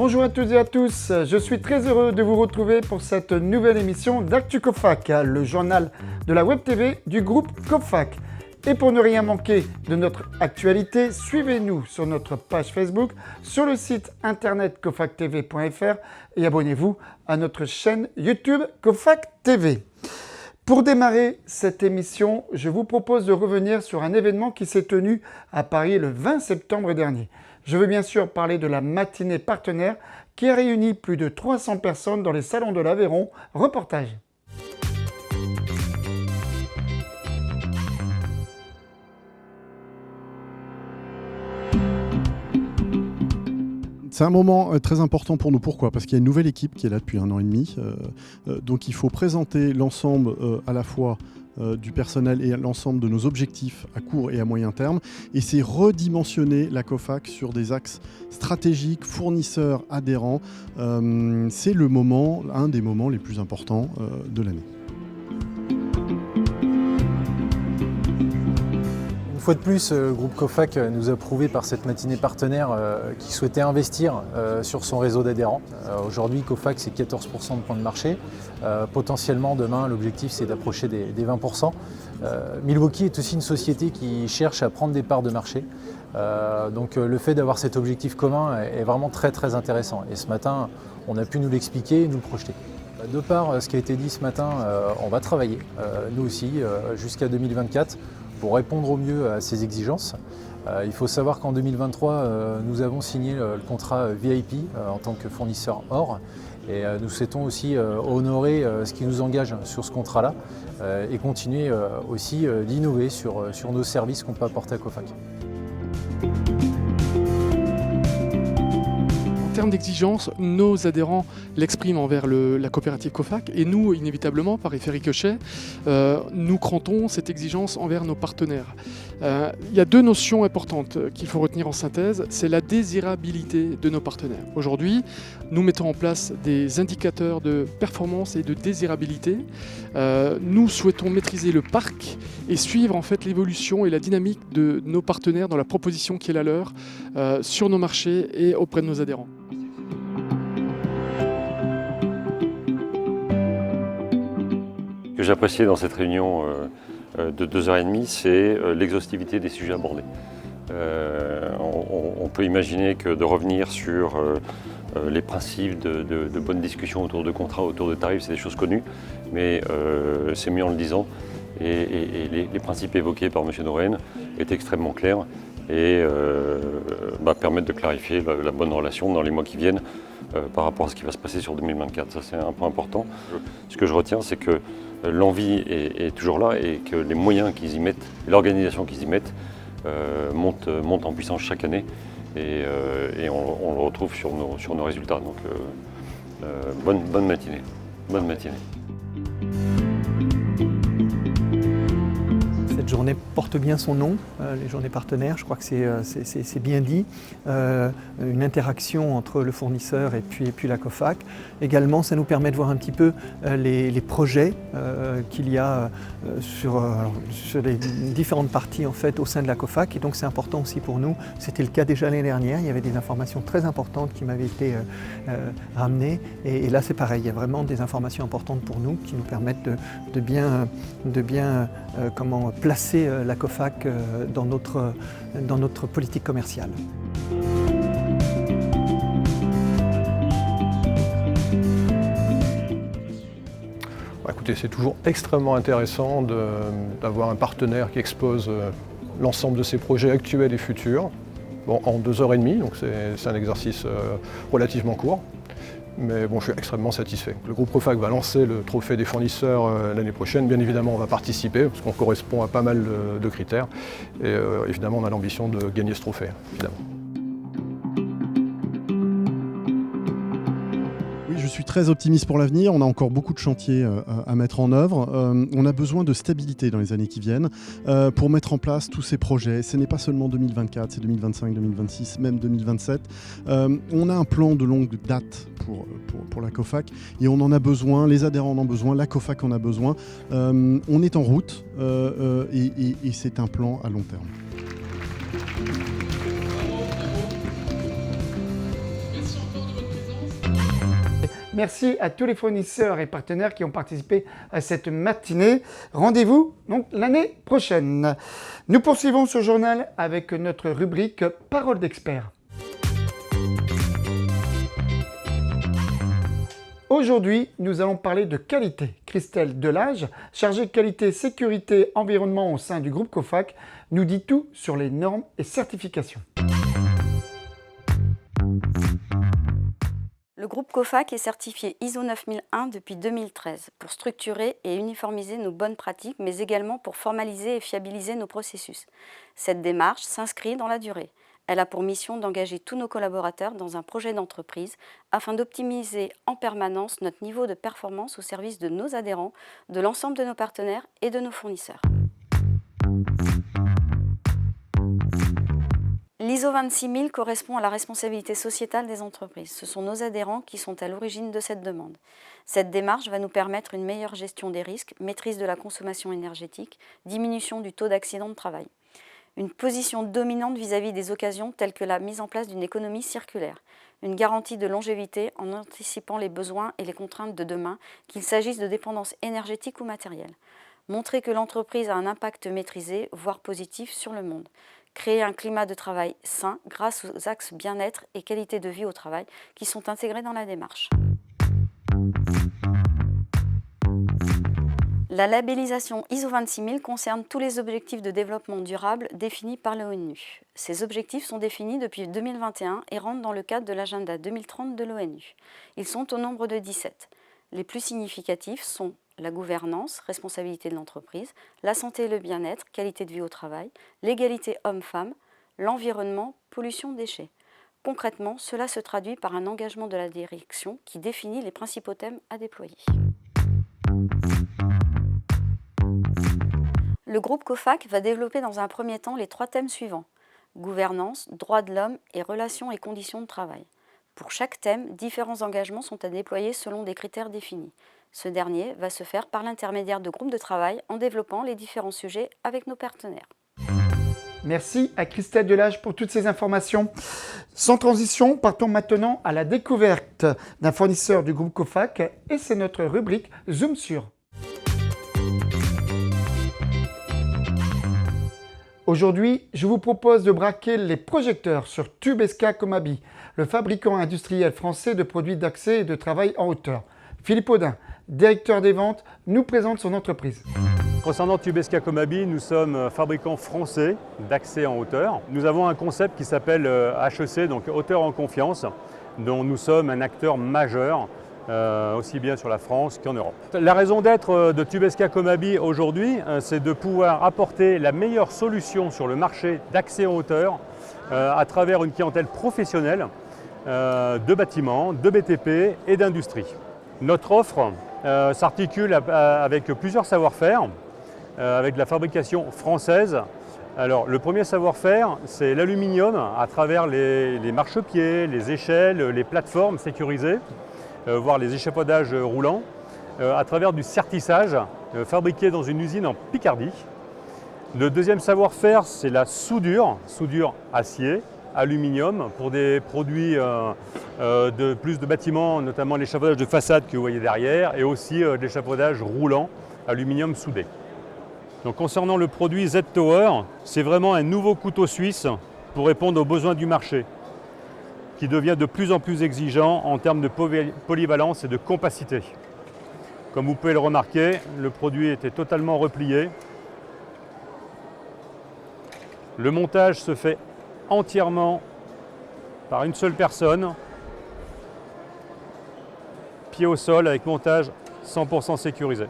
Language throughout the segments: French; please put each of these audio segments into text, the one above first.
Bonjour à toutes et à tous, je suis très heureux de vous retrouver pour cette nouvelle émission d'Actu Cofac, le journal de la Web TV du groupe Cofac. Et pour ne rien manquer de notre actualité, suivez-nous sur notre page Facebook, sur le site internet cofactv.fr et abonnez-vous à notre chaîne YouTube Cofac TV. Pour démarrer cette émission, je vous propose de revenir sur un événement qui s'est tenu à Paris le 20 septembre dernier. Je veux bien sûr parler de la matinée partenaire qui a réuni plus de 300 personnes dans les salons de l'Aveyron. Reportage. C'est un moment très important pour nous. Pourquoi ? Parce qu'il y a une nouvelle équipe qui est là depuis 1 an et demi. Donc il faut présenter l'ensemble à la fois du personnel et l'ensemble de nos objectifs à court et à moyen terme. Et c'est redimensionner la Cofac sur des axes stratégiques, fournisseurs, adhérents. C'est le moment, un des moments les plus importants de l'année. Une fois de plus, le groupe Cofac nous a prouvé par cette matinée partenaire qu'il souhaitait investir sur son réseau d'adhérents. Aujourd'hui, Cofac, c'est 14% de points de marché. Potentiellement, demain, l'objectif, c'est d'approcher des 20%. Milwaukee est aussi une société qui cherche à prendre des parts de marché. Donc le fait d'avoir cet objectif commun est vraiment très très intéressant. Et ce matin, on a pu nous l'expliquer et nous le projeter. De par ce qui a été dit ce matin, on va travailler, nous aussi, jusqu'à 2024. Pour répondre au mieux à ces exigences. Il faut savoir qu'en 2023, nous avons signé le contrat VIP en tant que fournisseur or et nous souhaitons aussi honorer ce qui nous engage sur ce contrat-là et continuer aussi d'innover sur nos services qu'on peut apporter à Cofac. En termes d'exigence, nos adhérents l'expriment envers la coopérative Cofac et nous, inévitablement, par effet ricochet, nous crantons cette exigence envers nos partenaires. Il y a 2 notions importantes qu'il faut retenir en synthèse, c'est la désirabilité de nos partenaires. Aujourd'hui, nous mettons en place des indicateurs de performance et de désirabilité. Nous souhaitons maîtriser le parc et suivre en fait l'évolution et la dynamique de nos partenaires dans la proposition qui est la leur sur nos marchés et auprès de nos adhérents. Ce que j'ai apprécié dans cette réunion de 2h30, c'est l'exhaustivité des sujets abordés. On peut imaginer que de revenir sur les principes de bonnes discussions autour de contrats, autour de tarifs, c'est des choses connues, mais c'est mieux en le disant. Et les principes évoqués par M. Noren étaient extrêmement clairs et permettent de clarifier la bonne relation dans les mois qui viennent par rapport à ce qui va se passer sur 2024. Ça, c'est un point important. Ce que je retiens, c'est que l'envie est toujours là et que les moyens qu'ils y mettent, l'organisation qu'ils y mettent, monte en puissance chaque année et on le retrouve sur nos résultats. Donc bonne matinée. Bonne matinée. Cette journée porte bien son nom, les journées partenaires, je crois que c'est bien dit. Une interaction entre le fournisseur et puis la Cofac. Également, ça nous permet de voir un petit peu les projets qu'il y a sur les différentes parties en fait, au sein de la Cofac. Et donc c'est important aussi pour nous. C'était le cas déjà l'année dernière, il y avait des informations très importantes qui m'avaient été ramenées. Et là c'est pareil, il y a vraiment des informations importantes pour nous qui nous permettent de bien placer la Cofac dans notre politique commerciale. Écoutez, c'est toujours extrêmement intéressant d'avoir un partenaire qui expose l'ensemble de ses projets actuels et futurs en 2h30, donc c'est un exercice relativement court. Mais bon, je suis extrêmement satisfait. Le groupe Cofac va lancer le trophée des fournisseurs l'année prochaine. Bien évidemment, on va participer parce qu'on correspond à pas mal de critères. Et évidemment, on a l'ambition de gagner ce trophée, évidemment. Oui, je suis très optimiste pour l'avenir. On a encore beaucoup de chantiers à mettre en œuvre. On a besoin de stabilité dans les années qui viennent pour mettre en place tous ces projets. Ce n'est pas seulement 2024, c'est 2025, 2026, même 2027. On a un plan de longue date pour la Cofac et on en a besoin, les adhérents en ont besoin, la Cofac en a besoin. On est en route et c'est un plan à long terme. Merci encore de votre Merci à tous les fournisseurs et partenaires qui ont participé à cette matinée. Rendez-vous donc l'année prochaine. Nous poursuivons ce journal avec notre rubrique Parole d'expert. Aujourd'hui, nous allons parler de qualité. Christelle Delage, chargée de qualité, sécurité, environnement au sein du groupe COFAC, nous dit tout sur les normes et certifications. Le groupe COFAC est certifié ISO 9001 depuis 2013 pour structurer et uniformiser nos bonnes pratiques, mais également pour formaliser et fiabiliser nos processus. Cette démarche s'inscrit dans la durée. Elle a pour mission d'engager tous nos collaborateurs dans un projet d'entreprise afin d'optimiser en permanence notre niveau de performance au service de nos adhérents, de l'ensemble de nos partenaires et de nos fournisseurs. L'ISO 26000 correspond à la responsabilité sociétale des entreprises. Ce sont nos adhérents qui sont à l'origine de cette demande. Cette démarche va nous permettre une meilleure gestion des risques, maîtrise de la consommation énergétique, diminution du taux d'accident de travail. Une position dominante vis-à-vis des occasions telles que la mise en place d'une économie circulaire. Une garantie de longévité en anticipant les besoins et les contraintes de demain, qu'il s'agisse de dépendance énergétique ou matérielle. Montrer que l'entreprise a un impact maîtrisé, voire positif, sur le monde. Créer un climat de travail sain grâce aux axes bien-être et qualité de vie au travail qui sont intégrés dans la démarche. La labellisation ISO 26000 concerne tous les objectifs de développement durable définis par l'ONU. Ces objectifs sont définis depuis 2021 et rentrent dans le cadre de l'agenda 2030 de l'ONU. Ils sont au nombre de 17. Les plus significatifs sont la gouvernance, responsabilité de l'entreprise, la santé et le bien-être, qualité de vie au travail, l'égalité homme-femme, l'environnement, pollution, déchets. Concrètement, cela se traduit par un engagement de la direction qui définit les principaux thèmes à déployer. Le groupe COFAC va développer dans un premier temps les 3 thèmes suivants: gouvernance, droits de l'homme et relations et conditions de travail. Pour chaque thème, différents engagements sont à déployer selon des critères définis. Ce dernier va se faire par l'intermédiaire de groupes de travail en développant les différents sujets avec nos partenaires. Merci à Christelle Delage pour toutes ces informations. Sans transition, partons maintenant à la découverte d'un fournisseur du groupe COFAC et c'est notre rubrique Zoom sur. Aujourd'hui, je vous propose de braquer les projecteurs sur Tubesca Comabi, le fabricant industriel français de produits d'accès et de travail en hauteur. Philippe Audin, directeur des ventes, nous présente son entreprise. Concernant Tubesca Comabi, nous sommes fabricants français d'accès en hauteur. Nous avons un concept qui s'appelle HEC, donc hauteur en confiance, dont nous sommes un acteur majeur, aussi bien sur la France qu'en Europe. La raison d'être de Tubesca Comabi aujourd'hui, c'est de pouvoir apporter la meilleure solution sur le marché d'accès en hauteur à travers une clientèle professionnelle de bâtiments, de BTP et d'industrie. Notre offre s'articule avec plusieurs savoir-faire, avec de la fabrication française. Alors, le premier savoir-faire, c'est l'aluminium à travers les marchepieds, les échelles, les plateformes sécurisées, voire les échafaudages roulants, à travers du sertissage fabriqué dans une usine en Picardie. Le deuxième savoir-faire, c'est la soudure acier, aluminium, pour des produits plus de bâtiments, notamment l'échafaudage de façade que vous voyez derrière, et aussi de l'échafaudage roulant, aluminium soudé. Donc, concernant le produit Z-Tower, c'est vraiment un nouveau couteau suisse pour répondre aux besoins du marché, qui devient de plus en plus exigeant en termes de polyvalence et de compacité. Comme vous pouvez le remarquer, le produit était totalement replié. Le montage se fait entièrement par une seule personne, pied au sol avec montage 100% sécurisé.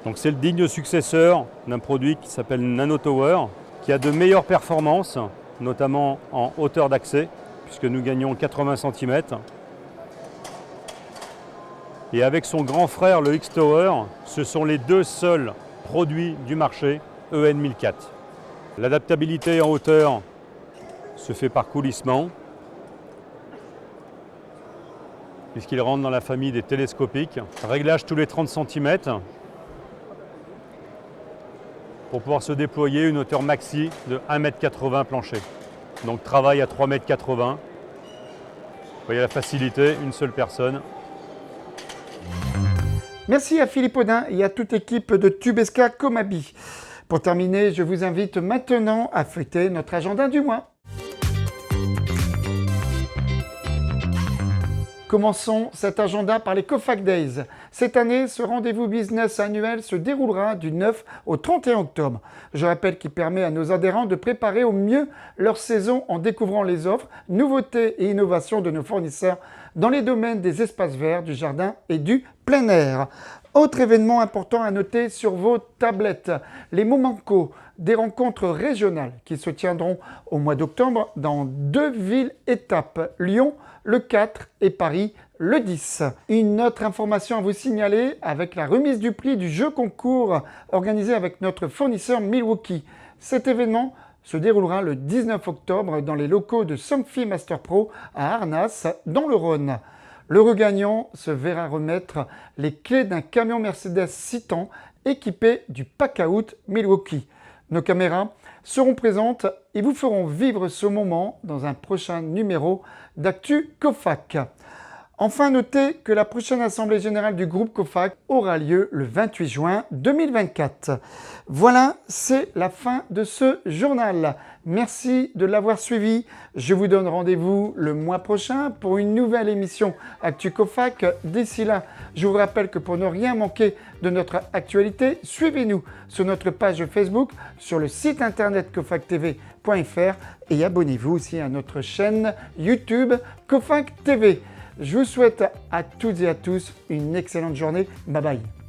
Donc c'est le digne successeur d'un produit qui s'appelle NanoTower, qui a de meilleures performances, notamment en hauteur d'accès, puisque nous gagnons 80 cm. Et avec son grand frère, le X-Tower, ce sont les 2 seuls produits du marché EN 1004. L'adaptabilité en hauteur se fait par coulissement, puisqu'il rentre dans la famille des télescopiques. Réglage tous les 30 cm pour pouvoir se déployer une hauteur maxi de 1,80 m plancher. Donc travail à 3,80 m. Vous voyez la facilité, une seule personne. Merci à Philippe Audin et à toute l'équipe de Tubesca Comabi. Pour terminer, je vous invite maintenant à feuilleter notre agenda du mois. Commençons cet agenda par les Cofac Days. Cette année, ce rendez-vous business annuel se déroulera du 9 au 31 octobre. Je rappelle qu'il permet à nos adhérents de préparer au mieux leur saison en découvrant les offres, nouveautés et innovations de nos fournisseurs dans les domaines des espaces verts, du jardin et du plein air. Autre événement important à noter sur vos tablettes, les Momenco, des rencontres régionales qui se tiendront au mois d'octobre dans 2 villes étapes, Lyon le 4 et Paris le 10. Une autre information à vous signaler avec la remise du prix du jeu concours organisé avec notre fournisseur Milwaukee. Cet événement se déroulera le 19 octobre dans les locaux de Somfy Master Pro à Arnas, dans le Rhône. Le regagnant se verra remettre les clés d'un camion Mercedes Citan équipé du pack-out Milwaukee. Nos caméras seront présentes et vous feront vivre ce moment dans un prochain numéro d'Actu Cofac. Enfin, notez que la prochaine Assemblée Générale du groupe Cofac aura lieu le 28 juin 2024. Voilà, c'est la fin de ce journal. Merci de l'avoir suivi. Je vous donne rendez-vous le mois prochain pour une nouvelle émission Actu Cofac. D'ici là, je vous rappelle que pour ne rien manquer de notre actualité, suivez-nous sur notre page Facebook, sur le site internet cofactv.fr et abonnez-vous aussi à notre chaîne YouTube Cofac TV. Je vous souhaite à toutes et à tous une excellente journée. Bye bye.